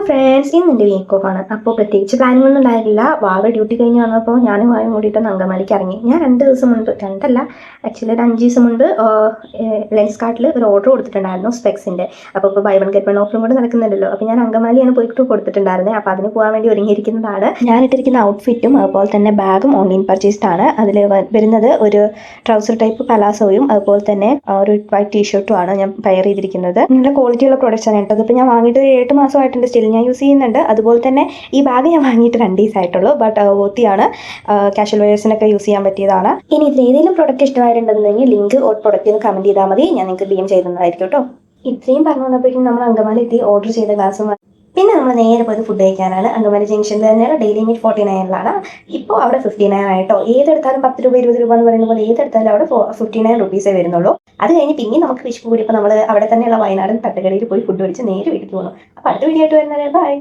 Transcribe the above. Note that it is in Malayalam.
ഫ്രണ്ട്സ്, ഇന്ന് എൻ്റെ വീക്ക് ഓഫ് ആണ്. അപ്പോൾ പ്രത്യേകിച്ച് പ്ലാനിംഗ് ഒന്നും ഉണ്ടായിരുന്നില്ല. വാവ ഡ്യൂട്ടി കഴിഞ്ഞ് വന്നപ്പോൾ ഞാനും വായും കൂടിയിട്ട് അങ്കമാലിക്ക് ഇറങ്ങി. ഞാൻ 2 ദിവസം മുൻപ്, രണ്ടല്ല ആക്ച്വലി ഒരു 5 ദിവസം മുൻപ് ലെൻസ് കാർട്ടിൽ ഒരു ഓർഡർ കൊടുത്തിട്ടുണ്ടായിരുന്നു സ്പെക്സിൻ്റെ. അപ്പോൾ ഇപ്പോൾ ബൈ വൺ ഗെറ്റ് വൺ ഓഫറും കൂടെ നടക്കുന്നുണ്ടല്ലോ. അപ്പോൾ ഞാൻ അങ്കമാലിയാണ് പോയിട്ട് കൊടുത്തിട്ടുണ്ടായിരുന്നത്. അപ്പോൾ അതിന് പോകാൻ വേണ്ടി ഒരുങ്ങിയിരിക്കുന്നതാണ്. ഞാനിട്ടിരിക്കുന്ന ഔട്ട്ഫിറ്റും അതുപോലെ തന്നെ ബാഗും ഓൺലൈൻ പർച്ചേസ്ഡ് ആണ്. അതിൽ വരുന്നത് ഒരു ട്രൗസർ ടൈപ്പ് പലാസോയും അതുപോലെ തന്നെ ഒരു വൈറ്റ് ടീഷർട്ടും ആണ് ഞാൻ പെയർ ചെയ്തിരിക്കുന്നത്. നല്ല ക്വാളിറ്റിയുള്ള പ്രൊഡക്ട്സ് ആണ് കേട്ടത്. ഇപ്പോൾ ഞാൻ വാങ്ങിയിട്ട് 7 മാസമായിട്ടുണ്ട്, സ്റ്റിൽ ഞാൻ യൂസ് ചെയ്യുന്നുണ്ട്. അതുപോലെ തന്നെ ഈ ബാഗ് ഞാൻ വാങ്ങിയിട്ട് 2 ദിവസമായിട്ടുള്ളൂ. ബട്ട് വോത്തിയാണ്, കാഷ്വൽ വെയേഴ്സിനൊക്കെ യൂസ് ചെയ്യാൻ പറ്റിയതാണ്. ഇനി ഇതിൽ ഏതെങ്കിലും പ്രൊഡക്റ്റ് ഇഷ്ടമായിട്ടുണ്ടെന്നുണ്ടെങ്കിൽ ലിങ്ക് പ്രൊഡക്റ്റ് എന്ന് കമൻറ്റ് ചെയ്താൽ മതി, ഞാൻ നിങ്ങൾക്ക് DM ചെയ്യുന്നതായിരിക്കും കേട്ടോ. ഇത്രയും പറഞ്ഞു വന്നപ്പോഴേക്കും നമ്മൾ അങ്കമാലി എത്തി. ഓർഡർ ചെയ്ത ഗ്ലാസും പിന്നെ നമ്മൾ നേരെ പോയത് ഫുഡ് കഴിക്കാനാണ്. അങ്കമാലി ജംഗ്ഷനിൽ തന്നെയാണ്. ഡെയിലി മീറ്റ് 49 ഇപ്പോൾ അവിടെ 59 ആയിട്ടോ. ഏതെടുത്താലും 10 രൂപ 20 രൂപ എന്ന് പറയുന്ന പോലെ ഏതെടുത്താലും അവിടെ 59 റുപ്പീസേ വരുന്നുള്ളൂ. അത് കഴിഞ്ഞ് പിന്നെ നമുക്ക് വിശപ്പ് കൂടിയപ്പോൾ നമ്മൾ അവിടെ തന്നെയുള്ള വയനാടൻ തട്ടുകടയിൽ പോയി ഫുഡ് കഴിച്ച് നേരെ വീട്ടിൽ പോകുന്നു. അപ്പോൾ അടുത്ത വീഡിയോ ആയിട്ട് വരുന്നത് ബൈ.